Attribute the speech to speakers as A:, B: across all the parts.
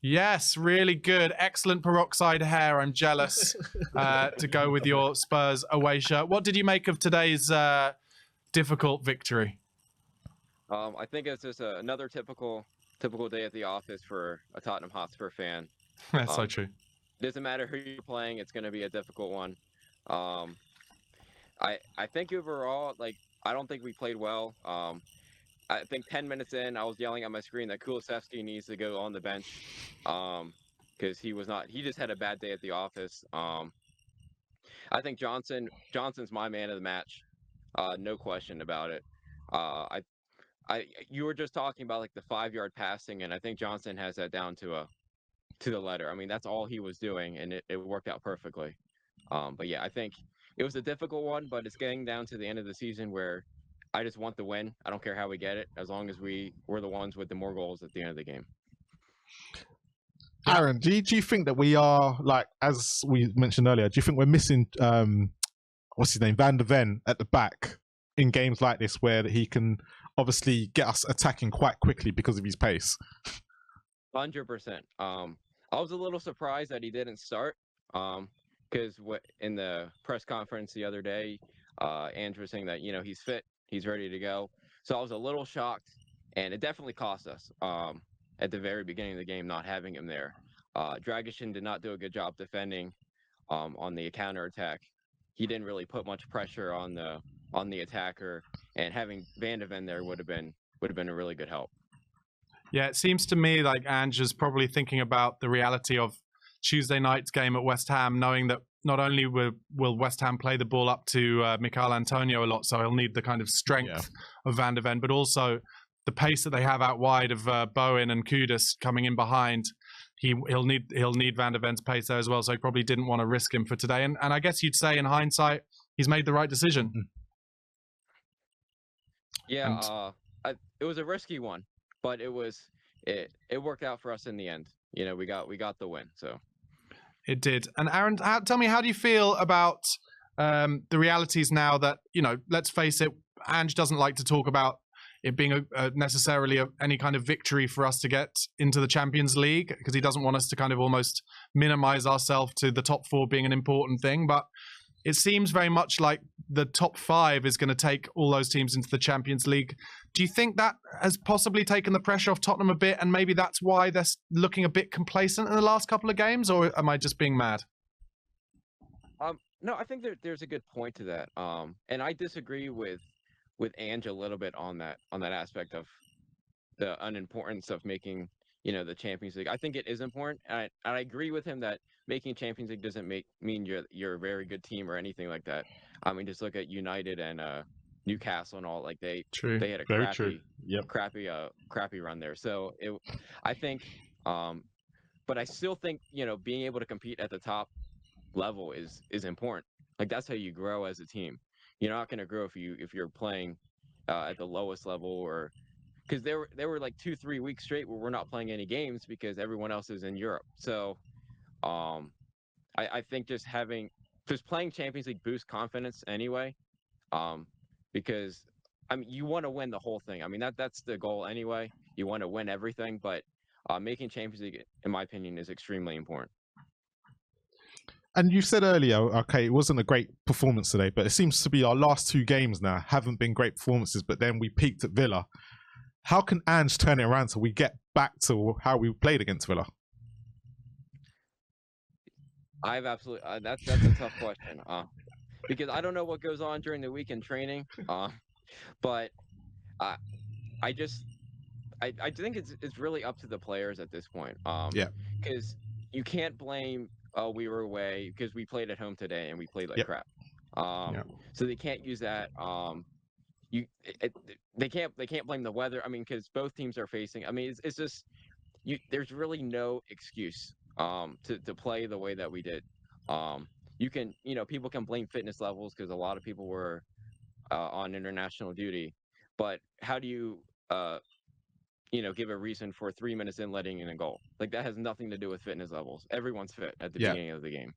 A: Yes, really good. Excellent peroxide hair. I'm jealous to go with your Spurs away shirt. What did you make of today's difficult victory?
B: I think it's just another typical day at the office for a Tottenham Hotspur fan.
A: That's so true.
B: Doesn't matter who you're playing; it's going to be a difficult one. Um, I think overall, like, I don't think we played well. I think 10 minutes in, I was yelling at my screen that Kulusevski needs to go on the bench, because he just had a bad day at the office. I think Johnson's my man of the match, no question about it. You were just talking about like the 5-yard passing, and I think Johnson has that down to the letter. I mean, that's all he was doing, and it worked out perfectly. But yeah, I think it was a difficult one, but it's getting down to the end of the season where I just want the win. I don't care how we get it, as long as we're the ones with the more goals at the end of the game.
C: Aaron, do you think that we are, like, as we mentioned earlier, do you think we're missing what's his name, Van der Ven at the back in games like this, where he can obviously get us attacking quite quickly because of his pace?
B: 100%. I was a little surprised that he didn't start, because in the press conference the other day, Andrew was saying that he's fit, he's ready to go. So I was a little shocked, and it definitely cost us at the very beginning of the game not having him there. Dragic did not do a good job defending on the counterattack. He didn't really put much pressure on the attacker, and having Van de Ven there would have been a really good help.
A: Yeah, it seems to me like Ange is probably thinking about the reality of Tuesday night's game at West Ham, knowing that not only will West Ham play the ball up to Michail Antonio a lot, so he'll need the kind of strength of Van de Ven, but also the pace that they have out wide of Bowen and Kudus coming in behind. He'll need Van de Ven's pace there as well, so he probably didn't want to risk him for today. And I guess you'd say in hindsight, he's made the right decision.
B: Yeah, it was a risky one, but it worked out for us in the end. We got the win, so.
A: It did. And Aaron, tell me, how do you feel about the realities now that, let's face it, Ange doesn't like to talk about it being necessarily any kind of victory for us to get into the Champions League, because he doesn't want us to kind of almost minimize ourselves to the top 4 being an important thing. But it seems very much like the top 5 is going to take all those teams into the Champions League. Do you think that has possibly taken the pressure off Tottenham a bit, and maybe that's why they're looking a bit complacent in the last couple of games, or am I just being mad?
B: No, I think there's a good point to that. And I disagree with Ange a little bit on that aspect of the unimportance of making the Champions League. I think it is important, and I agree with him that making Champions League doesn't mean you're a very good team or anything like that. I mean, just look at United and Newcastle and all. Like they had a crappy run there. So I think, but I still think being able to compete at the top level is important. Like, that's how you grow as a team. You're not going to grow if you're playing at the lowest level, or because there were like 2-3 weeks straight where we're not playing any games because everyone else is in Europe. So I think just playing Champions League boosts confidence anyway, because I mean, you want to win the whole thing. I mean, that's the goal anyway. You want to win everything, but making Champions League, in my opinion, is extremely important.
C: And you said earlier, okay, it wasn't a great performance today, but it seems to be our last 2 games now haven't been great performances, but then we peaked at Villa. How can Ange turn it around so we get back to how we played against Villa?
B: I've absolutely that's a tough question, because I don't know what goes on during the week in training, but I think it's really up to the players at this point. Because you can't blame, we were away, because we played at home today and we played like crap. So they can't use that. They can't blame the weather. I mean, because both teams are facing. I mean, it's just there's really no excuse to play the way that we did. You can people can blame fitness levels because a lot of people were on international duty, but how do you give a reason for 3 minutes in letting in a goal? Like, that has nothing to do with fitness levels. Everyone's fit at the beginning of the game.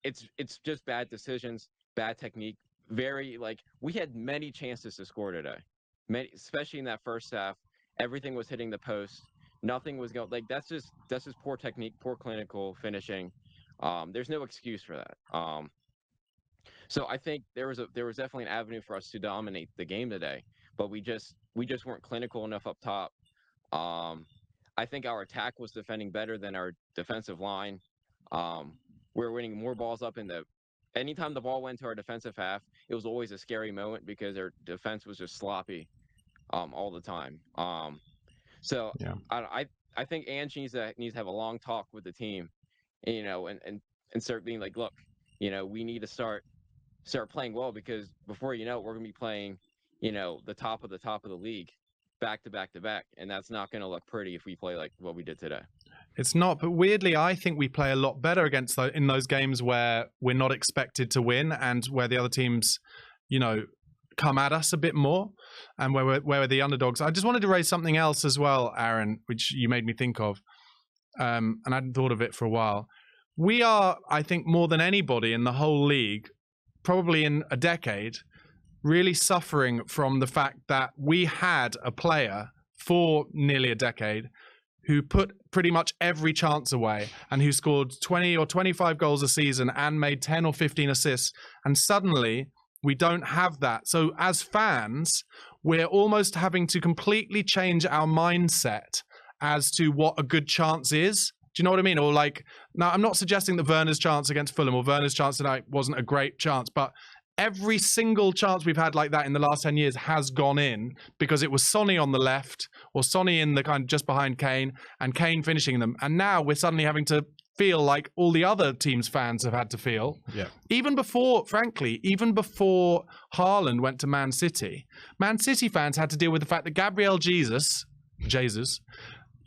B: It's just bad decisions, bad technique. We had many chances to score today, especially in that first half. Everything was hitting the post. nothing was going like that's just poor technique, poor clinical finishing. There's no excuse for that. So I think there was definitely an avenue for us to dominate the game today, but we just weren't clinical enough up top. I think our attack was defending better than our defensive line. We were winning more balls up in the. Anytime the ball went to our defensive half, it was always a scary moment because our defense was just sloppy, all the time. So
A: Yeah.
B: I think Ange needs to have a long talk with the team, and start being like, look, we need to start playing well, because before you know it, we're gonna be playing, the top of the league, back to back to back, and that's not gonna look pretty if we play like what we did today.
A: It's not, but weirdly, I think we play a lot better against in those games where we're not expected to win and where the other teams, come at us a bit more, and where we're the underdogs. I just wanted to raise something else as well, Aaron, which you made me think of, and I hadn't thought of it for a while. We are, I think, more than anybody in the whole league, probably in a decade, really suffering from the fact that we had a player for nearly a decade who put pretty much every chance away and who scored 20 or 25 goals a season and made 10 or 15 assists. And suddenly we don't have that. So as fans, we're almost having to completely change our mindset as to what a good chance is. Do you know what I mean? Or like, now I'm not suggesting that Werner's chance against Fulham or Werner's chance tonight wasn't a great chance, but every single chance we've had like that in the last 10 years has gone in because it was Sonny on the left or Sonny in the kind of just behind Kane and Kane finishing them. And now we're suddenly having to feel like all the other teams' fans have had to feel.
C: Yeah.
A: Even before Haaland went to Man City fans had to deal with the fact that Gabriel Jesus,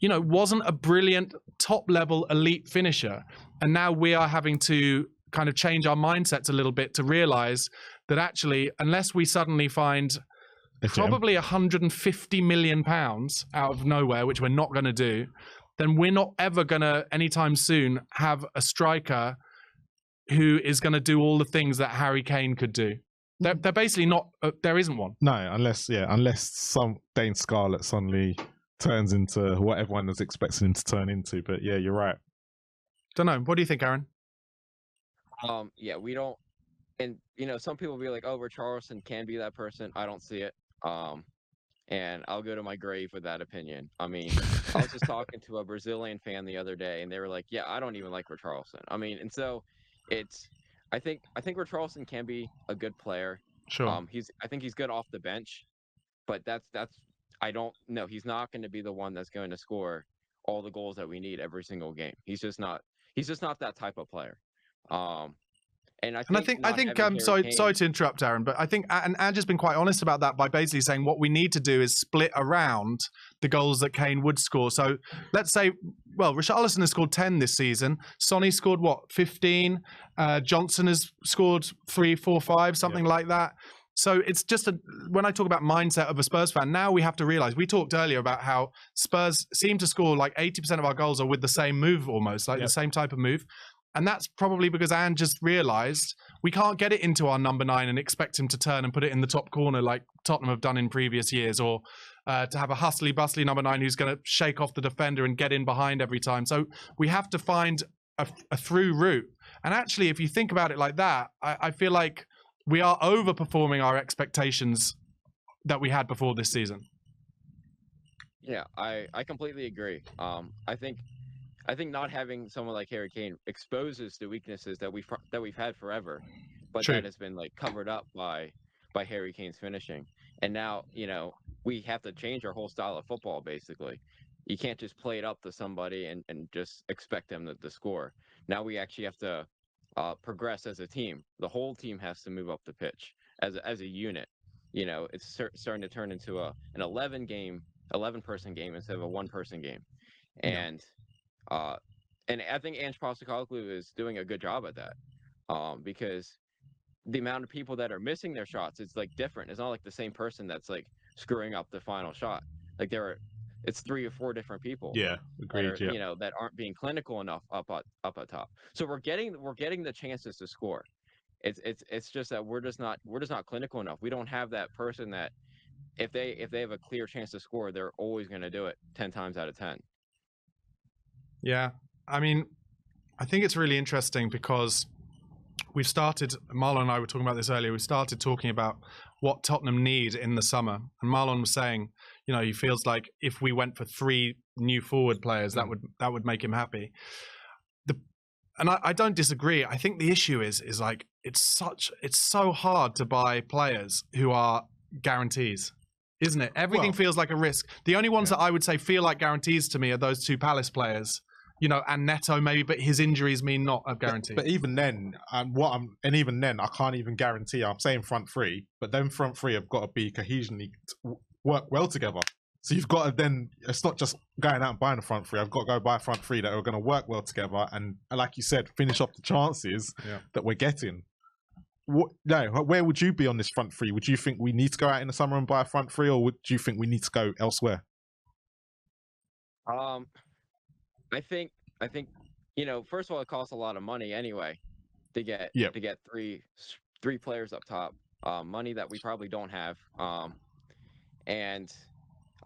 A: wasn't a brilliant top-level elite finisher. And now we are having to kind of change our mindsets a little bit to realize that actually, unless we suddenly find probably 150 million pounds out of nowhere, which we're not going to do, then we're not ever going to anytime soon have a striker who is going to do all the things that Harry Kane could do. They're basically not, there isn't one.
C: No, unless some Dane Scarlett suddenly turns into what everyone was expecting him to turn into. But yeah, you're right.
A: Don't know. What do you think, Aaron?
B: Yeah, we don't, and some people will be like, oh, Richarlison can be that person. I don't see it. And I'll go to my grave with that opinion. I mean, I was just talking to a Brazilian fan the other day, and they were like, yeah, I don't even like Richarlison. I mean, and so I think Richarlison can be a good player.
A: Sure.
B: I think he's good off the bench, but I don't know. He's not going to be the one that's going to score all the goals that we need every single game. He's just not that type of player. And I think
A: sorry to interrupt, Aaron, but I think and Ange has been quite honest about that by basically saying what we need to do is split around the goals that Kane would score. So let's say, well, Richarlison has scored 10 this season. Sonny scored 15? Johnson has scored 3, 4, 5, something like that. So it's just when I talk about mindset of a Spurs fan, now we have to realize, we talked earlier about how Spurs seem to score like 80% of our goals are with the same move almost, like the same type of move. And that's probably because Ange just realised we can't get it into our number 9 and expect him to turn and put it in the top corner like Tottenham have done in previous years, or to have a hustly-bustly number 9 who's going to shake off the defender and get in behind every time. So we have to find a through route. And actually, if you think about it like that, I feel like we are overperforming our expectations that we had before this season.
B: Yeah, I completely agree. I think not having someone like Harry Kane exposes the weaknesses that we've had forever, but that has been like covered up by Harry Kane's finishing. And now, we have to change our whole style of football. Basically, you can't just play it up to somebody and just expect them to score. Now we actually have to progress as a team. The whole team has to move up the pitch as a unit. It's starting to turn into an 11-person game instead of a 1-person game, and I think Ange Postecoglou is doing a good job at that, because the amount of people that are missing their shots, it's like different. It's not like the same person that's like screwing up the final shot. Like it's 3 or 4 different people.
C: Yeah, agreed.
B: That aren't being clinical enough up at top. So we're getting the chances to score. It's just that we're just not clinical enough. We don't have that person that if they have a clear chance to score, they're always going to do it 10 times out of 10.
A: Yeah, I mean, I think it's really interesting because we've started, Marlon and I were talking about this earlier, we started talking about what Tottenham need in the summer. And Marlon was saying, you know, he feels like if we went for 3 new forward players, that would make him happy. And I don't disagree. I think the issue is like, it's so hard to buy players who are guarantees, isn't it? Everything feels like a risk. The only ones that I would say feel like guarantees to me are those 2 Palace players. You know, and Neto maybe, but his injuries mean not a guarantee.
C: But even then, even then, I can't even guarantee. I'm saying front 3, but then front 3 have got to be cohesively work well together. So you've got to then. It's not just going out and buying a front 3. I've got to go buy a front 3 that are going to work well together, and like you said, finish off the chances that we're getting. Where would you be on this front 3? Would you think we need to go out in the summer and buy a front 3, or would you think we need to go elsewhere?
B: I think you know, first of all, it costs a lot of money anyway to get 3 players up top, money that we probably don't have, and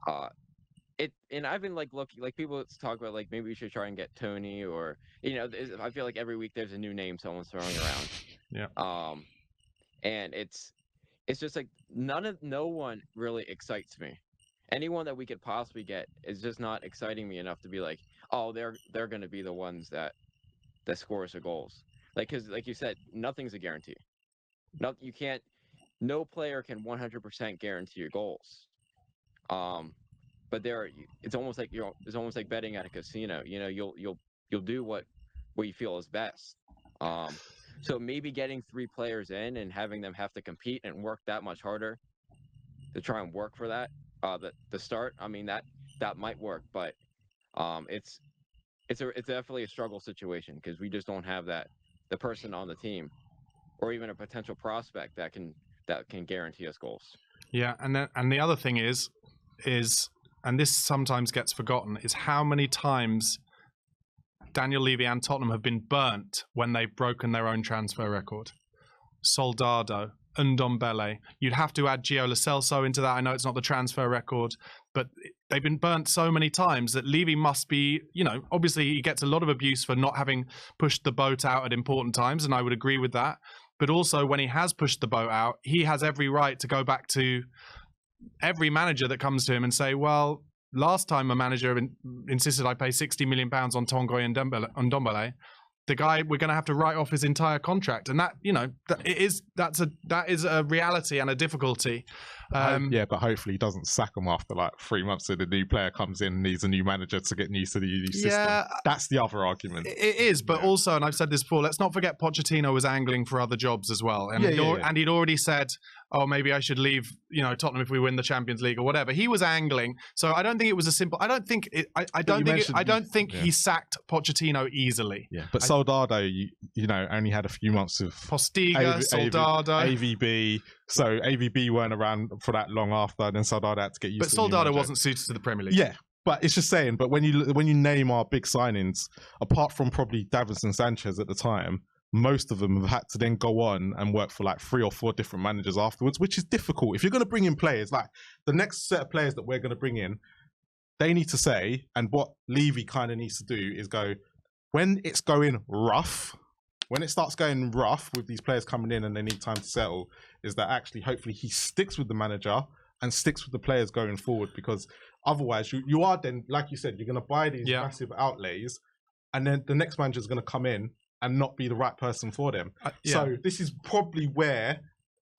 B: I've been like looking, like people talk about like maybe we should try and get Tony, or you know, I feel like every week there's a new name someone's throwing around. And it's just like no one really excites me. Anyone that we could possibly get is just not exciting me enough to be like, oh, they're going to be the ones that score us the goals. Like, because like you said, nothing's a guarantee. No player can 100% guarantee your goals. But it's almost like betting at a casino. You know, you'll do what you feel is best. So maybe getting 3 players in and having them have to compete and work that much harder to try and work for that. The start, I mean, that might work, but it's definitely a struggle situation because we just don't have the person on the team or even a potential prospect that can guarantee us goals. Yeah,
A: and the other thing is and this sometimes gets forgotten, is how many times Daniel Levy and Tottenham have been burnt when they've broken their own transfer record. Soldado, Ndombele. You'd have to add Gio Lo Celso into that. I know it's not the transfer record, but they've been burnt so many times that Levy must be, you know, obviously he gets a lot of abuse for not having pushed the boat out at important times, and I would agree with that. But also when he has pushed the boat out, he has every right to go back to every manager that comes to him and say, well, last time a manager insisted I pay £60 million on Tongoy and Ndombele, the guy, we're going to have to write off his entire contract. And that, you know, that is a reality and a difficulty.
C: Yeah, but hopefully he doesn't sack him after like 3 months so the new player comes in and needs a new manager to get used to the new system. Yeah, that's the other argument.
A: It is, but also, and I've said this before, let's not forget Pochettino was angling for other jobs as well. And, and he'd already said, oh, maybe I should leave, you know, Tottenham if we win the Champions League or whatever. He was angling. So I don't think it was a simple, I don't think he sacked Pochettino easily.
C: Yeah, but Soldado, you know, only had a few months of
A: Postiga, Soldado,
C: AVB. So AVB weren't around for that long after, and then Soldado had to get used to it.
A: But Soldado wasn't suited to the Premier League.
C: Yeah, but it's just saying, but when you name our big signings, apart from probably Davinson Sanchez at the time, most of them have had to then go on and work for like 3 or 4 different managers afterwards, which is difficult. If you're going to bring in players, like the next set of players that we're going to bring in, they need to say, and what Levy kind of needs to do is go, when it's going rough, when it starts going rough with these players coming in and they need time to settle, is that actually hopefully he sticks with the manager and sticks with the players going forward, because otherwise you are then, like you said, you're going to buy these massive outlays and then the next manager is going to come in and not be the right person for them. So this is probably where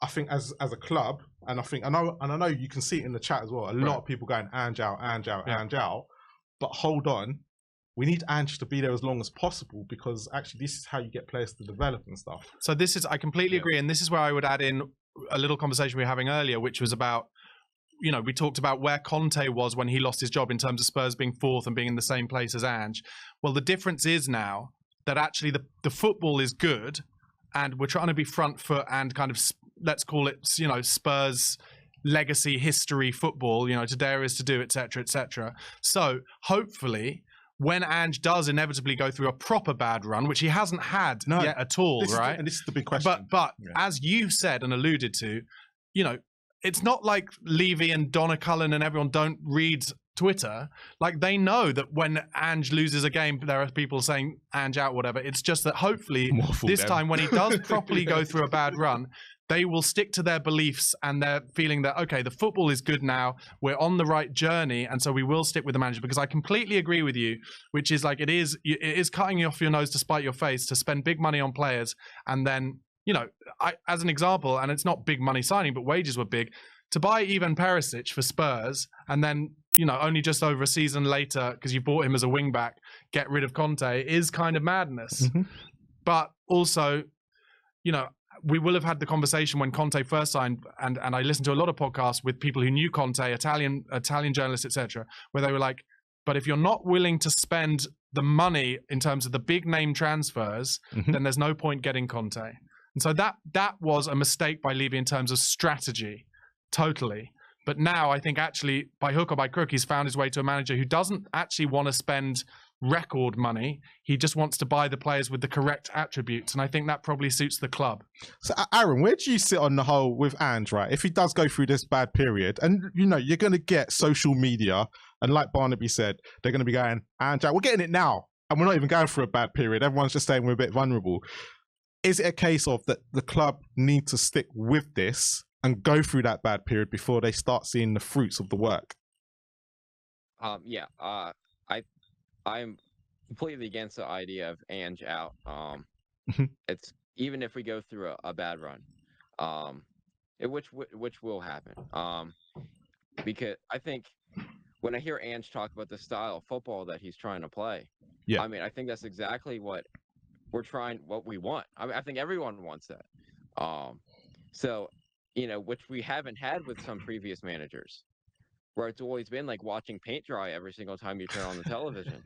C: I think as a club, and I know you can see it in the chat as well, a lot of people going Ange out, but hold on, we need Ange to be there as long as possible, because actually this is how you get players to develop and stuff.
A: So this is, I completely agree, and this is where I would add in a little conversation we were having earlier, which was about, you know, we talked about where Conte was when he lost his job in terms of Spurs being 4th and being in the same place as Ange. Well, the difference is now that actually the football is good, and we're trying to be front foot and kind of, let's call it, you know, Spurs legacy history football, you know, to dare is to do, etc., etc. So hopefully when Ange does inevitably go through a proper bad run, which he hasn't had yet at all, right?
C: And this is the big question.
A: But as you said and alluded to, you know, it's not like Levy and Donna Cullen and everyone don't read Twitter, like they know that when Ange loses a game, there are people saying Ange out, whatever. It's just that hopefully this time when he does properly go through a bad run, they will stick to their beliefs and they're feeling that, okay, the football is good now, we're on the right journey, and so we will stick with the manager. Because I completely agree with you, which is like it is cutting you off your nose to spite your face to spend big money on players, and then, you know, as an example, and it's not big money signing, but wages were big, to buy Ivan Perisic for Spurs, and then, you know, only just over a season later, because you bought him as a wing back, get rid of Conte is kind of madness. But also, you know, we will have had the conversation when Conte first signed, and I listened to a lot of podcasts with people who knew Conte, Italian journalists, etc., where they were like, but if you're not willing to spend the money in terms of the big name transfers, then there's no point getting Conte. And so that was a mistake by Levy in terms of strategy, totally. But now I think actually by hook or by crook, he's found his way to a manager who doesn't actually want to spend record money. He just wants to buy the players with the correct attributes. And I think that probably suits the club.
C: So Aaron, where do you sit on the whole with Ange, right? If he does go through this bad period, and you know, you're going to get social media, and like Barnaby said, they're going to be going, Ange, we're getting it now. And we're not even going through a bad period. Everyone's just saying we're a bit vulnerable. Is it a case of that the club need to stick with this and go through that bad period before they start seeing the fruits of the work?
B: I'm completely against the idea of Ange out. It's even if we go through a bad run, which will happen. Because I think when I hear Ange talk about the style of football that he's trying to play, I mean, I think that's exactly what we want. I mean, I think everyone wants that. So, you know, which we haven't had with some previous managers, where it's always been like watching paint dry every single time you turn on the television.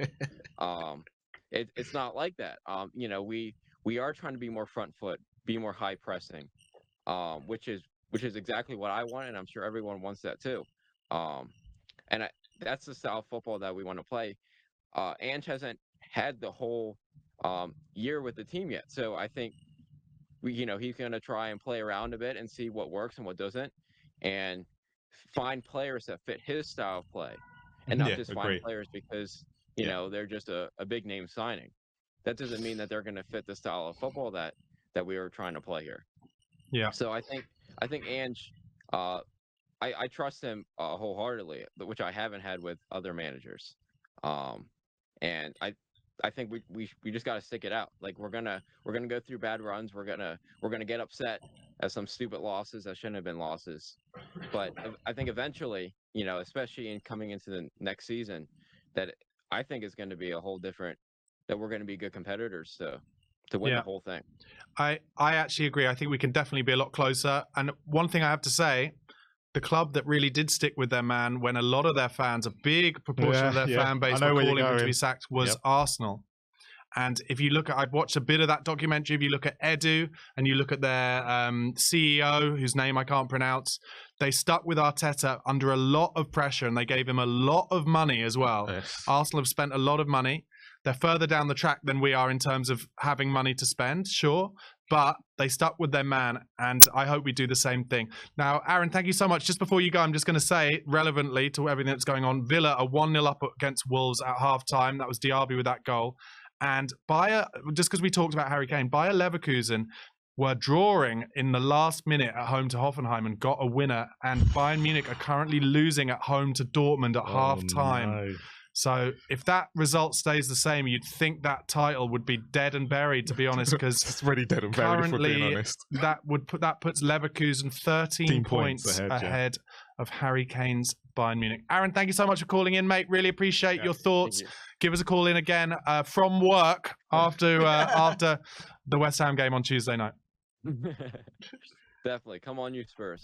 B: It's not like that. You know, we are trying to be more front foot, be more high pressing, which is exactly what I want, and I'm sure everyone wants that too. That's the style of football that we want to play. Ange hasn't had the whole year with the team yet, so I think he's going to try and play around a bit and see what works and what doesn't, and find players that fit his style of play, and not just find players because you know they're just a big name signing. That doesn't mean that they're going to fit the style of football that we were trying to play here. Yeah. So I think Ange, I trust him wholeheartedly, which I haven't had with other managers. And I think we just got to stick it out. Like we're gonna go through bad runs. We're gonna get upset at some stupid losses that shouldn't have been losses. But I think eventually, you know, especially in coming into the next season, that I think is going to be a whole different. That we're going to be good competitors to win the whole thing.
A: I actually agree. I think we can definitely be a lot closer. And one thing I have to say, the club that really did stick with their man when a lot of their fans, a big proportion of their fan base were calling him to be sacked, was Arsenal. And if you look at, I've watched a bit of that documentary. If you look at Edu and you look at their CEO, whose name I can't pronounce, they stuck with Arteta under a lot of pressure and they gave him a lot of money as well. Yes. Arsenal have spent a lot of money. They're further down the track than we are in terms of having money to spend, sure. But they stuck with their man, and I hope we do the same thing. Now, Aaron, thank you so much. Just before you go, I'm just going to say, relevantly to everything that's going on, Villa are 1-0 up against Wolves at half-time. That was Diaby with that goal. And just because we talked about Harry Kane, Bayer Leverkusen were drawing in the last minute at home to Hoffenheim and got a winner. And Bayern Munich are currently losing at home to Dortmund at half-time. No. So if that result stays the same, you'd think that title would be dead and buried, to be honest, because
C: it's really dead and buried, if we're being honest.
A: That puts Leverkusen 13 points ahead of Harry Kane's Bayern Munich. Aaron, thank you so much for calling in, mate. Really appreciate your thoughts. Give us a call in again from work after the West Ham game on Tuesday night.
B: Definitely. Come on, you Spurs.